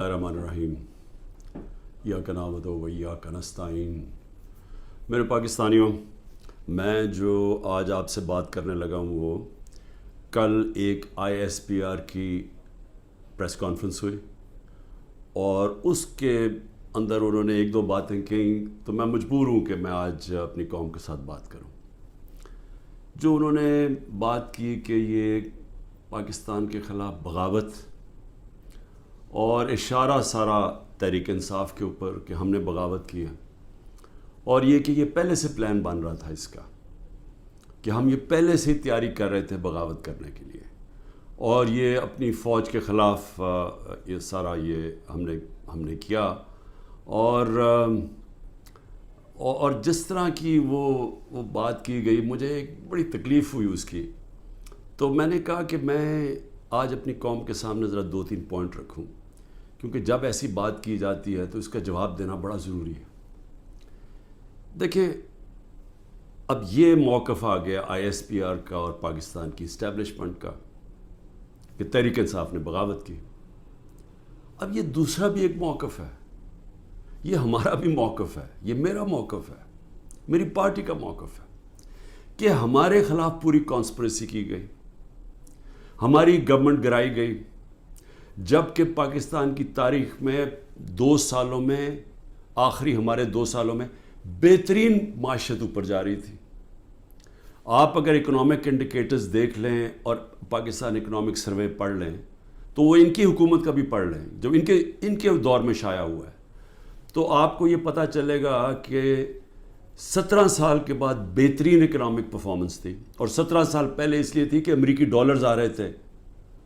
الرحمن الرحیم ایاک نعبد و ایاک نستعین۔ میرے پاکستانیوں، میں جو آج آپ سے بات کرنے لگا ہوں وہ کل ایک ISPR کی پریس کانفرنس ہوئی اور اس کے اندر انہوں نے ایک دو باتیں کہیں تو میں مجبور ہوں کہ میں آج اپنی قوم کے ساتھ بات کروں۔ جو انہوں نے بات کی کہ یہ پاکستان کے خلاف بغاوت اور اشارہ سارا تحریک انصاف کے اوپر کہ ہم نے بغاوت کی ہے، اور یہ کہ یہ پہلے سے پلان بن رہا تھا اس کا کہ ہم یہ پہلے سے ہی تیاری کر رہے تھے بغاوت کرنے کے لیے، اور یہ اپنی فوج کے خلاف یہ سارا یہ ہم نے کیا، اور جس طرح کی وہ بات کی گئی مجھے ایک بڑی تکلیف ہوئی اس کی۔ تو میں نے کہا کہ میں آج اپنی قوم کے سامنے ذرا 2-3 پوائنٹ رکھوں، کیونکہ جب ایسی بات کی جاتی ہے تو اس کا جواب دینا بڑا ضروری ہے۔ دیکھیں، اب یہ موقف آ گیا ISPR کا اور پاکستان کی اسٹیبلشمنٹ کا کہ تحریک انصاف نے بغاوت کی۔ اب یہ دوسرا بھی ایک موقف ہے، یہ ہمارا بھی موقف ہے، یہ میرا موقف ہے، میری پارٹی کا موقف ہے کہ ہمارے خلاف پوری کانسپریسی کی گئی، ہماری گورنمنٹ گرائی گئی، جبکہ پاکستان کی تاریخ میں 2 سالوں میں آخری ہمارے 2 سالوں میں بہترین معیشت اوپر جا رہی تھی۔ آپ اگر اکنامک انڈیکیٹرز دیکھ لیں اور پاکستان اکنامک سروے پڑھ لیں تو وہ ان کی حکومت کا بھی پڑھ لیں جو ان کے دور میں شائع ہوا ہے، تو آپ کو یہ پتہ چلے گا کہ 17 سال کے بعد بہترین اکنامک پرفارمنس تھی، اور 17 سال پہلے اس لیے تھی کہ امریکی ڈالرز آ رہے تھے،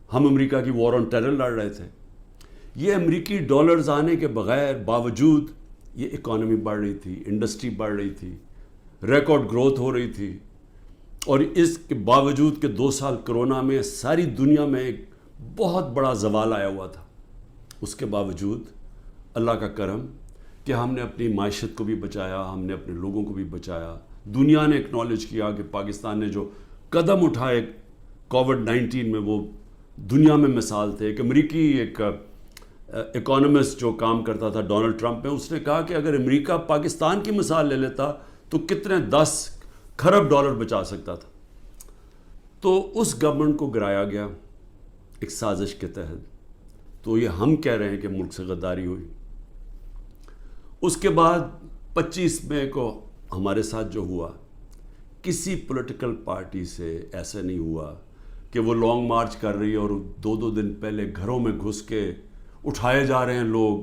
ہم امریکہ کی وار آن ٹیرر لڑ رہے تھے۔ یہ امریکی ڈالرز آنے کے باوجود یہ اکانومی بڑھ رہی تھی، انڈسٹری بڑھ رہی تھی، ریکارڈ گروتھ ہو رہی تھی، اور اس کے باوجود کہ 2 سال کرونا میں ساری دنیا میں ایک بہت بڑا زوال آیا ہوا تھا، اس کے باوجود اللہ کا کرم کہ ہم نے اپنی معیشت کو بھی بچایا، ہم نے اپنے لوگوں کو بھی بچایا۔ دنیا نے اکنالج کیا کہ پاکستان نے جو قدم اٹھائے کووڈ-19 میں وہ دنیا میں مثال تھے۔ ایک امریکی ایک اکانومسٹ جو کام کرتا تھا ڈونلڈ ٹرمپ میں، اس نے کہا کہ اگر امریکہ پاکستان کی مثال لے لیتا تو کتنے 10 کھرب ڈالر بچا سکتا تھا۔ تو اس گورنمنٹ کو گرایا گیا ایک سازش کے تحت، تو یہ ہم کہہ رہے ہیں کہ ملک سے غداری ہوئی۔ اس کے بعد 25 مئی کو ہمارے ساتھ جو ہوا، کسی پولیٹیکل پارٹی سے ایسا نہیں ہوا کہ وہ لانگ مارچ کر رہی ہے اور 2 دن پہلے گھروں میں گھس کے اٹھائے جا رہے ہیں لوگ،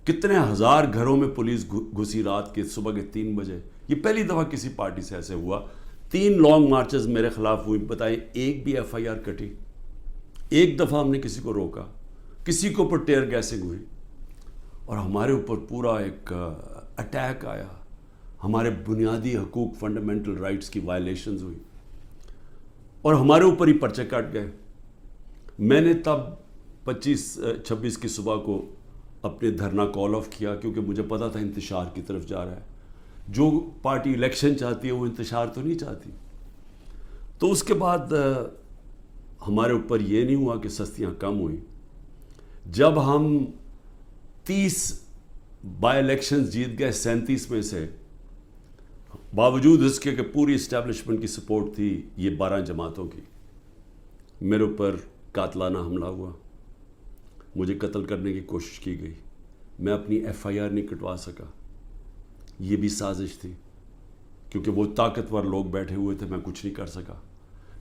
کتنے ہزار گھروں میں پولیس گھسی رات کے صبح کے 3 بجے۔ یہ پہلی دفعہ کسی پارٹی سے ایسے ہوا۔ 3 لانگ مارچز میرے خلاف ہوئی، بتائیں ایک بھی FIR کٹی؟ ایک دفعہ ہم نے کسی کو روکا؟ کسی کے اوپر ٹیئر گیسنگ ہوئی؟ اور ہمارے اوپر پورا ایک اٹیک آیا، ہمارے بنیادی حقوق فنڈامنٹل رائٹس کی وائلیشنز ہوئی، اور ہمارے اوپر ہی پرچے کٹ گئے۔ میں نے تب 26 کی صبح کو اپنے دھرنا کال آف کیا، کیونکہ مجھے پتا تھا انتشار کی طرف جا رہا ہے۔ جو پارٹی الیکشن چاہتی ہے وہ انتشار تو نہیں چاہتی۔ تو اس کے بعد ہمارے اوپر یہ نہیں ہوا کہ سستیاں کم ہوئیں، جب ہم 30 بائی الیکشنز جیت گئے 37 میں سے، باوجود اس کے کہ پوری اسٹیبلشمنٹ کی سپورٹ تھی یہ 12 جماعتوں کی، میرے اوپر قاتلانہ حملہ ہوا، مجھے قتل کرنے کی کوشش کی گئی، میں اپنی FIR نہیں کٹوا سکا۔ یہ بھی سازش تھی، کیونکہ وہ طاقتور لوگ بیٹھے ہوئے تھے، میں کچھ نہیں کر سکا۔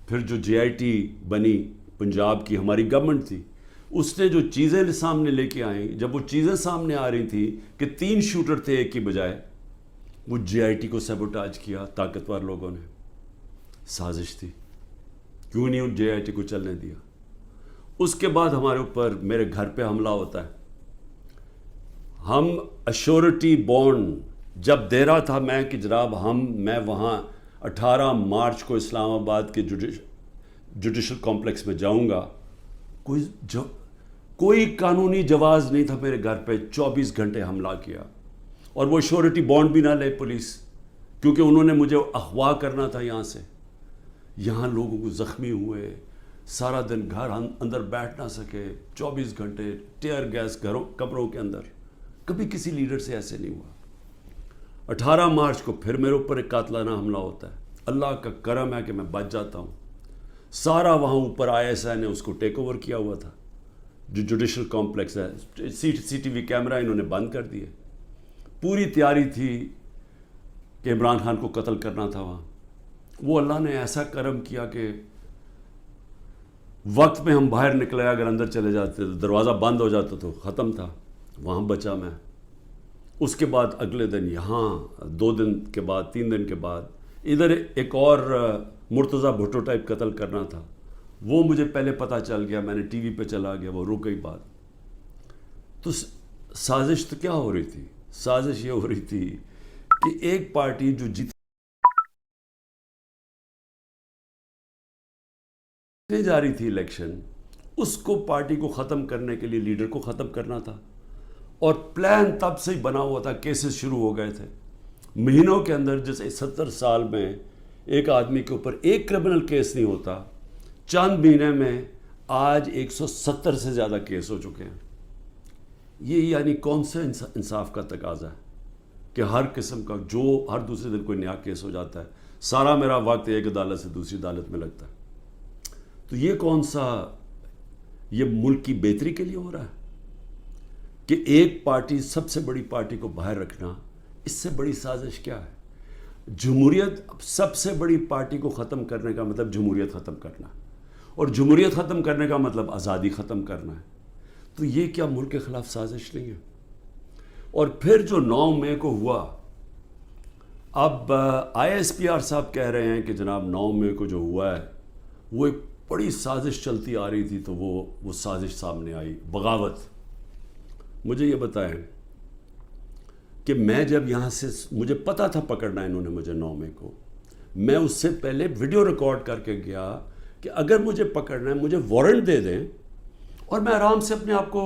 پھر جو JIT بنی پنجاب کی ہماری گورنمنٹ تھی، اس نے جو چیزیں سامنے لے کے آئیں، جب وہ چیزیں سامنے آ رہی تھیں کہ 3 شوٹر تھے ایک کی بجائے، وہ JIT کو سیبوٹاج کیا طاقتور لوگوں نے۔ سازش تھی، کیوں نہیں ان JIT کو چلنے دیا۔ اس کے بعد ہمارے اوپر میرے گھر پہ حملہ ہوتا ہے۔ ہم ایشورٹی بانڈ جب دے رہا تھا میں کہ جناب میں وہاں 18 مارچ کو اسلام آباد کے جوڈیشل کمپلیکس میں جاؤں گا، کوئی قانونی جواز نہیں تھا میرے گھر پہ، 24 گھنٹے حملہ کیا، اور وہ ایشورٹی بانڈ بھی نہ لے پولیس، کیونکہ انہوں نے مجھے اغوا کرنا تھا یہاں سے۔ یہاں لوگوں کو زخمی ہوئے، سارا دن گھر اندر بیٹھ نہ سکے، 24 گھنٹے ٹیئر گیس گھروں کمروں کے اندر. کبھی کسی لیڈر سے ایسے نہیں ہوا. 18 مارچ کو پھر میرے اوپر ایک قاتلانہ حملہ ہوتا ہے. اللہ کا کرم ہے کہ میں بچ جاتا ہوں. سارا وہاں اوپر ISI نے اس کو ٹیک اوور کیا ہوا تھا، جو جوڈیشل کمپلیکس ہے. CCTV کیمرہ انہوں نے بند کر دیے. پوری تیاری تھی کہ عمران خان کو قتل کرنا تھا وہاں. وہ اللہ نے ایسا کرم کیا کہ وقت میں ہم باہر نکلے، اگر اندر چلے جاتے تو دروازہ بند ہو جاتا تو ختم تھا. وہاں بچا میں. اس کے بعد اگلے دن یہاں 2 دن کے بعد 3 دن کے بعد ادھر ایک اور مرتضیٰ بھٹو ٹائپ قتل کرنا تھا. وہ مجھے پہلے پتہ چل گیا، میں نے ٹی وی پہ چلا گیا، وہ رک گئی بات. تو سازش تو کیا ہو رہی تھی؟ سازش یہ ہو رہی تھی کہ ایک پارٹی جو جیتنے جا رہی تھی الیکشن، اس کو پارٹی کو ختم کرنے کے لیے لیڈر کو ختم کرنا تھا. اور پلان تب سے ہی بنا ہوا تھا. کیسز شروع ہو گئے تھے مہینوں کے اندر. جیسے 70 سال میں ایک آدمی کے اوپر ایک کرمنل کیس نہیں ہوتا، چند مہینے میں آج 170 سے زیادہ کیس ہو چکے ہیں. یہ یعنی کون سے انصاف کا تقاضا ہے کہ ہر قسم کا جو ہر دوسرے دن کوئی نیا کیس ہو جاتا ہے. سارا میرا وقت ایک عدالت سے دوسری عدالت میں لگتا ہے. تو یہ کون سا، یہ ملک کی بہتری کے لیے ہو رہا ہے کہ ایک پارٹی، سب سے بڑی پارٹی کو باہر رکھنا؟ اس سے بڑی سازش کیا ہے؟ جمہوریت، سب سے بڑی پارٹی کو ختم کرنے کا مطلب جمہوریت ختم کرنا، اور جمہوریت ختم کرنے کا مطلب آزادی ختم کرنا ہے. تو یہ کیا ملک کے خلاف سازش نہیں ہے؟ اور پھر جو 9 مئی کو ہوا، اب ISPR صاحب کہہ رہے ہیں کہ جناب 9 مئی کو جو ہوا ہے وہ ایک بڑی سازش چلتی آ رہی تھی. تو وہ سازش سامنے آئی، بغاوت. مجھے یہ بتائیں کہ میں جب یہاں سے، مجھے پتا تھا پکڑنا انہوں نے مجھے 9 مئی کو، میں اس سے پہلے ویڈیو ریکارڈ کر کے گیا کہ اگر مجھے پکڑنا ہے مجھے وارنٹ دے دیں اور میں آرام سے اپنے آپ کو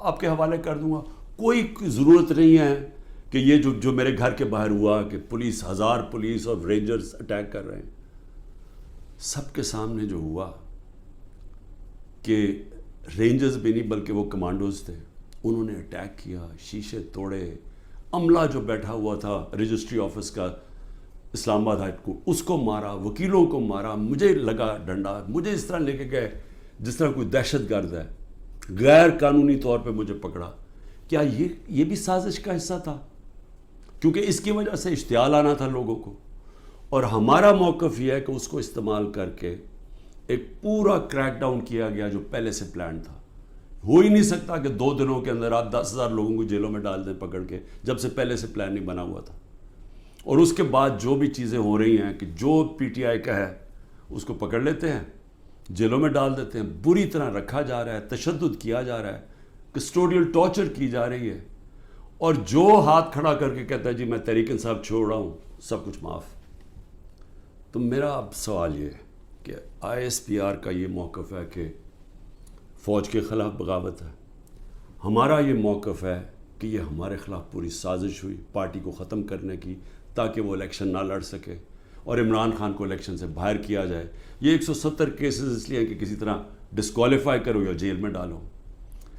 آپ کے حوالے کر دوں گا. کوئی ضرورت نہیں ہے کہ یہ جو میرے گھر کے باہر ہوا کہ پولیس، 1000 پولیس اور رینجرز اٹیک کر رہے ہیں. سب کے سامنے جو ہوا کہ رینجرز بھی نہیں بلکہ وہ کمانڈوز تھے، انہوں نے اٹیک کیا، شیشے توڑے. عملہ جو بیٹھا ہوا تھا رجسٹری آفس کا اسلام آباد ہائی کورٹ، اس کو مارا، وکیلوں کو مارا. مجھے لگا ڈنڈا، مجھے اس طرح لے کے گئے جس طرح کوئی دہشت گرد ہے. غیر قانونی طور پہ مجھے پکڑا. کیا یہ بھی سازش کا حصہ تھا؟ کیونکہ اس کی وجہ سے اشتعال آنا تھا لوگوں کو. اور ہمارا موقف یہ ہے کہ اس کو استعمال کر کے ایک پورا کریک ڈاؤن کیا گیا جو پہلے سے پلان تھا. ہو ہی نہیں سکتا کہ 2 دنوں کے اندر آپ 10,000 لوگوں کو جیلوں میں ڈال دیں پکڑ کے، جب سے پہلے سے پلان نہیں بنا ہوا تھا. اور اس کے بعد جو بھی چیزیں ہو رہی ہیں کہ جو PTI کا ہے اس کو پکڑ لیتے ہیں، جیلوں میں ڈال دیتے ہیں، بری طرح رکھا جا رہا ہے، تشدد کیا جا رہا ہے، کسٹوڈیل ٹارچر کی جا رہی ہے. اور جو ہاتھ کھڑا کر کے کہتا ہے جی میں تحریک انصاف چھوڑ رہا ہوں، سب کچھ معاف. تو میرا اب سوال یہ ہے کہ ISPR کا یہ موقف ہے کہ فوج کے خلاف بغاوت ہے. ہمارا یہ موقف ہے کہ یہ ہمارے خلاف پوری سازش ہوئی پارٹی کو ختم کرنے کی، تاکہ وہ الیکشن نہ لڑ سکے اور عمران خان کو الیکشن سے باہر کیا جائے. یہ 170 کیسز اس لیے ہیں کہ کسی طرح ڈسکوالیفائی کرو یا جیل میں ڈالو.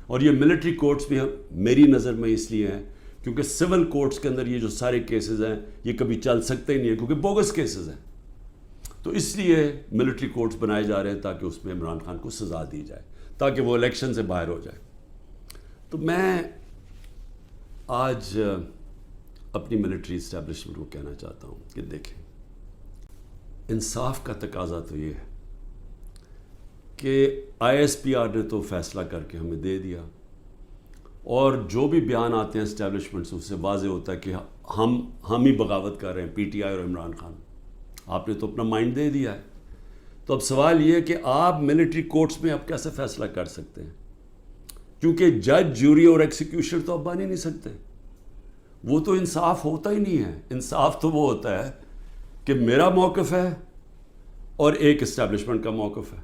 اور یہ ملٹری کورٹس بھی میری نظر میں اس لیے ہیں کیونکہ سول کورٹس کے اندر یہ جو سارے کیسز ہیں یہ کبھی چل سکتے ہی نہیں ہیں، کیونکہ بوگس کیسز ہیں. تو اس لیے ملٹری کورٹس بنائے جا رہے ہیں تاکہ اس میں عمران خان کو سزا دی جائے، تاکہ وہ الیکشن سے باہر ہو جائے. تو میں آج اپنی ملٹری اسٹیبلشمنٹ کو کہنا چاہتا ہوں کہ دیکھیں، انصاف کا تقاضا تو یہ ہے کہ ISPR نے تو فیصلہ کر کے ہمیں دے دیا، اور جو بھی بیان آتے ہیں اسٹیبلشمنٹ سے اس سے واضح ہوتا ہے کہ ہم ہی بغاوت کر رہے ہیں، PTI اور عمران خان. آپ نے تو اپنا مائنڈ دے دیا ہے. تو اب سوال یہ ہے کہ آپ ملٹری کورٹس میں اب کیسے فیصلہ کر سکتے ہیں؟ کیونکہ جج، جوری اور ایکسیکیوشن تو اب بن ہی نہیں سکتے. وہ تو انصاف ہوتا ہی نہیں ہے. انصاف تو وہ ہوتا ہے کہ میرا موقف ہے اور ایک اسٹیبلشمنٹ کا موقف ہے.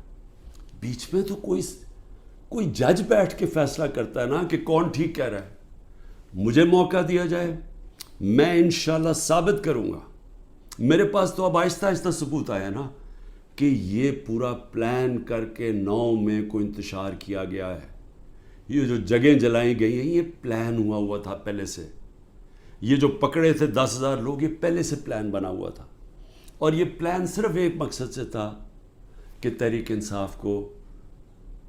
بیچ میں تو کوئی جج بیٹھ کے فیصلہ کرتا ہے نا کہ کون ٹھیک کہہ رہا ہے. مجھے موقع دیا جائے، میں انشاءاللہ ثابت کروں گا. میرے پاس تو اب آہستہ آہستہ ثبوت آیا نا کہ یہ پورا پلان کر کے 9 مئی کو انتشار کیا گیا ہے. یہ جو جگہیں جلائی گئی ہیں یہ پلان ہوا تھا پہلے سے. یہ جو پکڑے تھے 10,000 لوگ یہ پہلے سے پلان بنا ہوا تھا. اور یہ پلان صرف ایک مقصد سے تھا کہ تحریک انصاف کو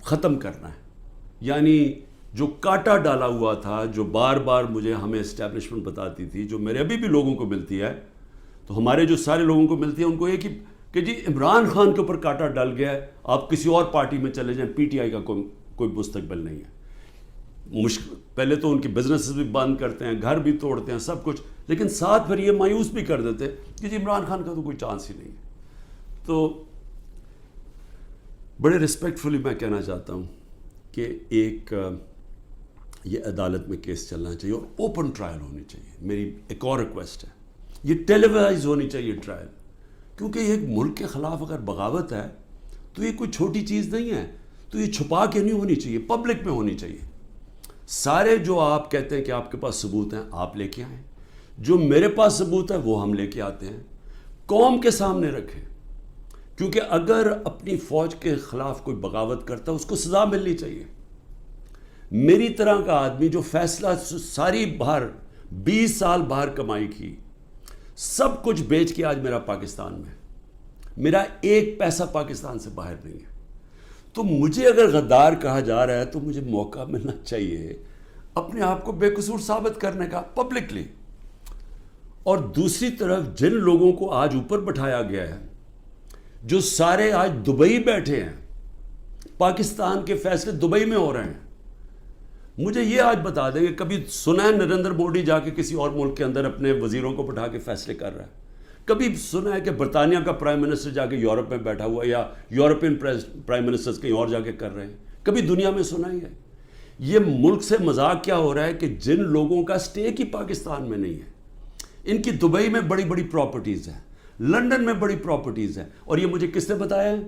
ختم کرنا ہے. یعنی جو کاٹا ڈالا ہوا تھا، جو بار بار مجھے ہمیں اسٹیبلشمنٹ بتاتی تھی، جو میرے ابھی بھی لوگوں کو ملتی ہے، تو ہمارے جو سارے لوگوں کو ملتی ہے ان کو یہ کہ جی عمران خان کے اوپر کاٹا ڈل گیا ہے، آپ کسی اور پارٹی میں چلے جائیں، پی ٹی آئی کا کوئی مستقبل نہیں ہے. پہلے تو ان کی بزنسز بھی بند کرتے ہیں، گھر بھی توڑتے ہیں، سب کچھ، لیکن ساتھ پھر یہ مایوس بھی کر دیتے کہ جی عمران خان کا تو کوئی چانس ہی نہیں ہے. تو بڑے رسپیکٹفلی میں کہنا چاہتا ہوں کہ یہ عدالت میں کیس چلنا چاہیے اور اوپن ٹرائل ہونی چاہیے. میری ایک اور ریکویسٹ ہے، یہ ٹیلی وائز ہونی چاہیے ٹرائل، کیونکہ یہ ایک ملک کے خلاف اگر بغاوت ہے تو یہ کوئی چھوٹی چیز نہیں ہے. تو یہ چھپا کے نہیں ہونی چاہیے، پبلک میں ہونی چاہیے. سارے جو آپ کہتے ہیں کہ آپ کے پاس ثبوت ہیں آپ لے کے آئیں، جو میرے پاس ثبوت ہے وہ ہم لے کے آتے ہیں، قوم کے سامنے رکھیں. کیونکہ اگر اپنی فوج کے خلاف کوئی بغاوت کرتا ہے اس کو سزا ملنی چاہیے. میری طرح کا آدمی جو فیصلہ ساری باہر 20 سال باہر کمائی کی، سب کچھ بیچ کے آج میرا پاکستان میں، میرا ایک پیسہ پاکستان سے باہر نہیں ہے. تو مجھے اگر غدار کہا جا رہا ہے تو مجھے موقع ملنا چاہیے اپنے آپ کو بے قصور ثابت کرنے کا پبلکلی. اور دوسری طرف جن لوگوں کو آج اوپر بٹھایا گیا ہے، جو سارے آج دبئی بیٹھے ہیں، پاکستان کے فیصلے دبئی میں ہو رہے ہیں. مجھے یہ آج بتا دیں کہ کبھی سنا ہے نریندر مودی جا کے کسی اور ملک کے اندر اپنے وزیروں کو بٹھا کے فیصلے کر رہا ہے؟ کبھی سنا ہے کہ برطانیہ کا پرائم منسٹر جا کے یورپ میں بیٹھا ہوا، یا یورپین پرائم منسٹرز کہیں اور جا کے کر رہے ہیں؟ کبھی دنیا میں سنا ہی ہے؟ یہ ملک سے مذاق کیا ہو رہا ہے کہ جن لوگوں کا اسٹیک ہی پاکستان میں نہیں ہے، ان کی دبئی میں بڑی بڑی پراپرٹیز ہیں، لنڈن میں بڑی پراپرٹیز ہیں. اور یہ مجھے کس نے بتایا ہے؟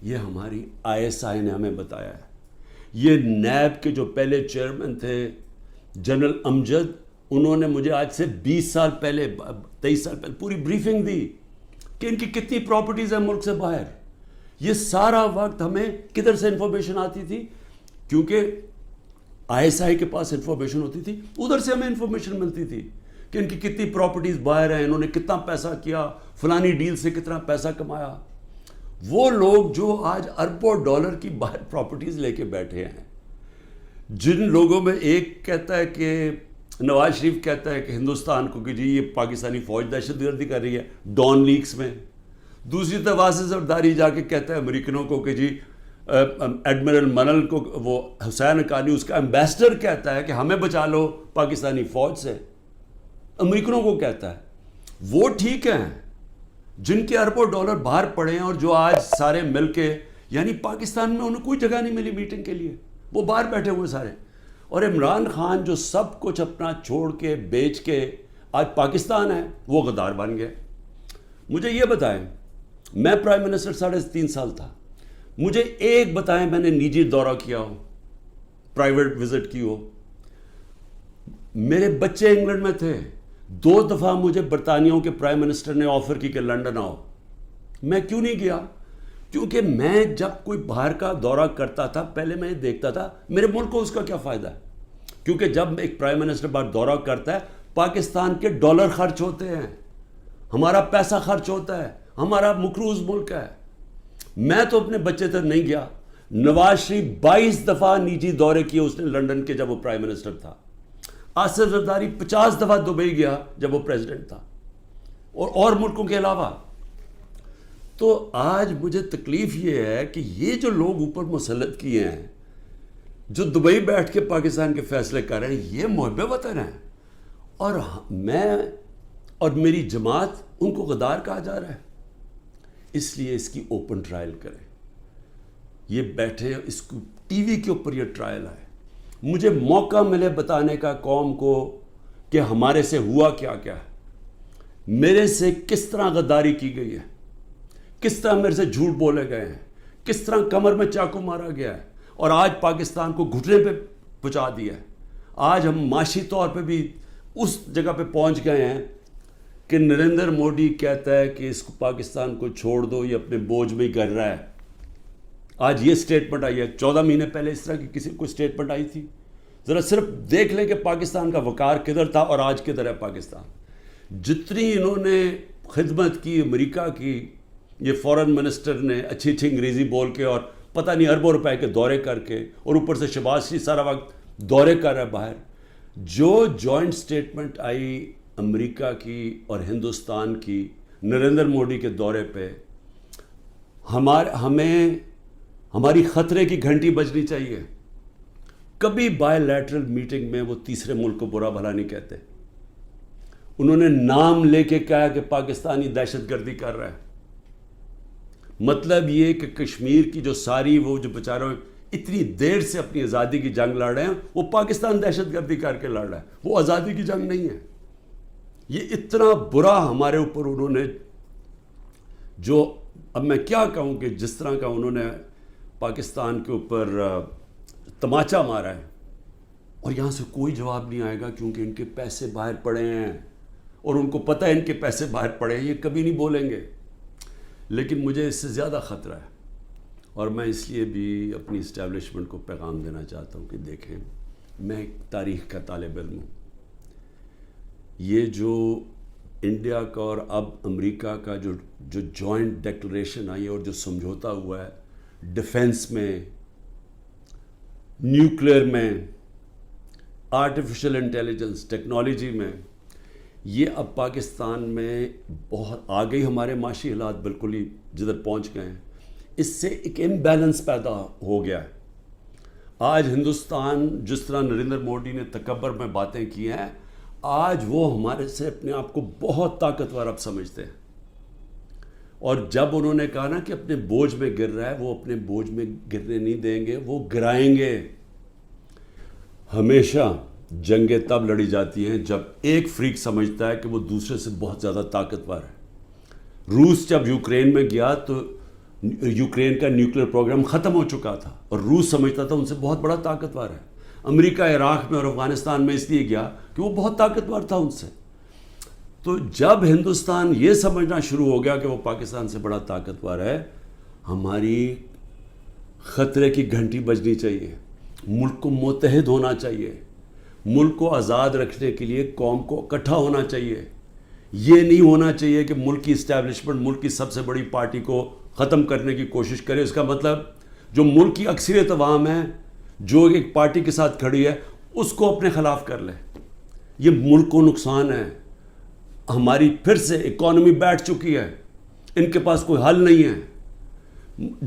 یہ ہماری ISI نے ہمیں بتایا ہے. یہ نیب کے جو پہلے چیئرمین تھے جنرل امجد، انہوں نے مجھے آج سے 20 سال پہلے 23 سال پہلے پوری بریفنگ دی کہ ان کی کتنی پراپرٹیز ہیں ملک سے باہر. یہ سارا وقت ہمیں کدھر سے انفارمیشن آتی تھی؟ کیونکہ ISI کے پاس انفارمیشن ہوتی تھی، ادھر سے ہمیں انفارمیشن ملتی تھی کہ ان کی کتنی پراپرٹیز باہر ہیں، انہوں نے کتنا پیسہ کیا، فلانی ڈیل سے کتنا پیسہ کمایا. وہ لوگ جو آج اربوں ڈالر کی باہر پراپرٹیز لے کے بیٹھے ہیں، جن لوگوں میں ایک کہتا ہے کہ نواز شریف کہتا ہے کہ ہندوستان کو کہ جی یہ پاکستانی فوج دہشت گردی کر رہی ہے ڈان لیکس میں، دوسری طرف واسف زرداری جا کے کہتا ہے امریکنوں کو کہ جی ایڈمرل منل کو، وہ حسین حقانی اس کا ایمبیسڈر کہتا ہے کہ ہمیں بچا لو پاکستانی فوج سے، امریکنوں کو کہتا ہے. وہ ٹھیک ہیں جن کے اربوں ڈالر باہر پڑے ہیں اور جو آج سارے مل کے، یعنی پاکستان میں انہیں کوئی جگہ نہیں ملی میٹنگ کے لیے، وہ باہر بیٹھے ہوئے سارے. اور عمران خان جو سب کچھ اپنا چھوڑ کے بیچ کے آج پاکستان ہے، وہ غدار بن گئے. مجھے یہ بتائیں، میں پرائم منسٹر 3.5 سال تھا، مجھے ایک بتائیں میں نے نجی دورہ کیا ہو، پرائیویٹ وزٹ کی ہو. میرے بچے انگلینڈ میں تھے، 2 دفعہ مجھے برطانیہ کے پرائم منسٹر نے آفر کی کہ لنڈن آؤ، میں کیوں نہیں گیا؟ کیونکہ میں جب کوئی باہر کا دورہ کرتا تھا پہلے میں دیکھتا تھا میرے ملک کو اس کا کیا فائدہ ہے. کیونکہ جب ایک پرائم منسٹر باہر دورہ کرتا ہے، پاکستان کے ڈالر خرچ ہوتے ہیں، ہمارا پیسہ خرچ ہوتا ہے، ہمارا مقروض ملک ہے. میں تو اپنے بچے تک نہیں گیا. نواز شریف 22 دفعہ نجی دورے کیے اس نے لنڈن کے جب وہ پرائم منسٹر تھا. آصف زرداری 50 دفعہ دبئی گیا جب وہ پریزیڈنٹ تھا، اور ملکوں کے علاوہ. تو آج مجھے تکلیف یہ ہے کہ یہ جو لوگ اوپر مسلط کیے ہیں، جو دبئی بیٹھ کے پاکستان کے فیصلے کر رہے ہیں، یہ محب وطن ہیں، اور میں اور میری جماعت ان کو غدار کہا جا رہا ہے. اس لیے اس کی اوپن ٹرائل کریں. یہ بیٹھے اس کو ٹی وی کے اوپر یہ ٹرائل آئے، مجھے موقع ملے بتانے کا قوم کو کہ ہمارے سے ہوا کیا کیا ہے، میرے سے کس طرح غداری کی گئی ہے، کس طرح میرے سے جھوٹ بولے گئے ہیں، کس طرح کمر میں چاقو مارا گیا ہے، اور آج پاکستان کو گھٹنے پہ پہنچا دیا ہے. آج ہم معاشی طور پہ بھی اس جگہ پہ پہنچ گئے ہیں کہ نریندر مودی کہتا ہے کہ اس کو پاکستان کو چھوڑ دو، یہ اپنے بوجھ میں ہی کر رہا ہے. آج یہ سٹیٹمنٹ آئی ہے، 14 مہینے پہلے اس طرح کی کسی کوئی سٹیٹمنٹ آئی تھی؟ ذرا صرف دیکھ لیں کہ پاکستان کا وقار کدھر تھا اور آج کدھر ہے پاکستان. جتنی انہوں نے خدمت کی امریکہ کی، یہ فورن منسٹر نے اچھی اچھی انگریزی بول کے اور پتہ نہیں اربوں روپے کے دورے کر کے، اور اوپر سے شہباز شریف سارا وقت دورے کر رہا ہے باہر. جو جوائنٹ سٹیٹمنٹ آئی امریکہ کی اور ہندوستان کی نریندر مودی کے دورے پہ، ہماری خطرے کی گھنٹی بجنی چاہیے. کبھی بائی لیٹرل میٹنگ میں وہ تیسرے ملک کو برا بھلا نہیں کہتے. انہوں نے نام لے کے کہا کہ پاکستانی دہشت گردی کر رہا ہے. مطلب یہ کہ کشمیر کی جو ساری وہ جو بیچاروں اتنی دیر سے اپنی آزادی کی جنگ لڑ رہے ہیں، وہ پاکستان دہشت گردی کر کے لڑ رہا ہے. وہ آزادی کی جنگ نہیں ہے. یہ اتنا برا ہمارے اوپر انہوں نے، جو اب میں کیا کہوں کہ جس طرح کا انہوں نے پاکستان کے اوپر تماچا مارا ہے، اور یہاں سے کوئی جواب نہیں آئے گا کیونکہ ان کے پیسے باہر پڑے ہیں اور ان کو پتہ ہے ان کے پیسے باہر پڑے ہیں. یہ کبھی نہیں بولیں گے. لیکن مجھے اس سے زیادہ خطرہ ہے، اور میں اس لیے بھی اپنی اسٹیبلشمنٹ کو پیغام دینا چاہتا ہوں کہ دیکھیں، میں ایک تاریخ کا طالب علم ہوں. یہ جو انڈیا کا اور اب امریکہ کا جو جوائنٹ ڈیکلریشن آئی ہے اور جو سمجھوتا ہوا ہے ڈیفنس میں، نیوکلیئر میں، آرٹیفیشل انٹیلیجنس ٹیکنالوجی میں، یہ اب پاکستان میں بہت آگئی. ہمارے معاشی حالات بالکل ہی جدھر پہنچ گئے ہیں، اس سے ایک امبیلنس پیدا ہو گیا ہے. آج ہندوستان جس طرح نریندر مودی نے تکبر میں باتیں کی ہیں، آج وہ ہمارے سے اپنے آپ کو بہت طاقتور اب سمجھتے ہیں. اور جب انہوں نے کہا نا کہ اپنے بوجھ میں گر رہا ہے، وہ اپنے بوجھ میں گرنے نہیں دیں گے، وہ گرائیں گے. ہمیشہ جنگیں تب لڑی جاتی ہیں جب ایک فریق سمجھتا ہے کہ وہ دوسرے سے بہت زیادہ طاقتور ہے. روس جب یوکرین میں گیا تو یوکرین کا نیوکلیئر پروگرام ختم ہو چکا تھا اور روس سمجھتا تھا ان سے بہت بڑا طاقتور ہے. امریکہ عراق میں اور افغانستان میں اس لیے گیا کہ وہ بہت طاقتور تھا ان سے. تو جب ہندوستان یہ سمجھنا شروع ہو گیا کہ وہ پاکستان سے بڑا طاقتور ہے، ہماری خطرے کی گھنٹی بجنی چاہیے. ملک کو متحد ہونا چاہیے. ملک کو آزاد رکھنے کے لیے قوم کو اکٹھا ہونا چاہیے. یہ نہیں ہونا چاہیے کہ ملک کی اسٹیبلشمنٹ ملک کی سب سے بڑی پارٹی کو ختم کرنے کی کوشش کرے. اس کا مطلب جو ملک کی اکثریت عوام ہے، جو ایک پارٹی کے ساتھ کھڑی ہے، اس کو اپنے خلاف کر لے. یہ ملک کو نقصان ہے. ہماری پھر سے اکانومی بیٹھ چکی ہے، ان کے پاس کوئی حل نہیں ہے.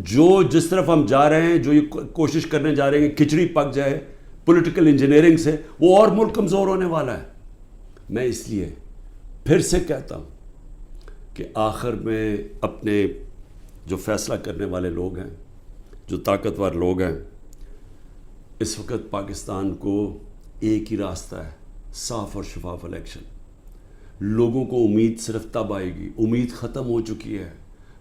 جو جس طرف ہم جا رہے ہیں، جو یہ کوشش کرنے جا رہے ہیں کہ کھچڑی پک جائے پولیٹیکل انجینئرنگ سے، وہ اور ملک کمزور ہونے والا ہے. میں اس لیے پھر سے کہتا ہوں کہ آخر میں اپنے جو فیصلہ کرنے والے لوگ ہیں، جو طاقتور لوگ ہیں، اس وقت پاکستان کو ایک ہی راستہ ہے، صاف اور شفاف الیکشن. لوگوں کو امید صرف تب آئے گی. امید ختم ہو چکی ہے.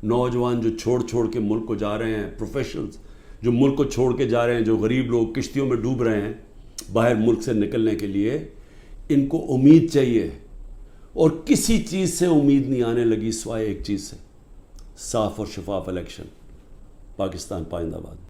نوجوان جو چھوڑ کے ملک کو جا رہے ہیں، پروفیشنلز جو ملک کو چھوڑ کے جا رہے ہیں، جو غریب لوگ کشتیوں میں ڈوب رہے ہیں باہر ملک سے نکلنے کے لیے، ان کو امید چاہیے. اور کسی چیز سے امید نہیں آنے لگی سوائے ایک چیز سے، صاف اور شفاف الیکشن. پاکستان پائندہ باد.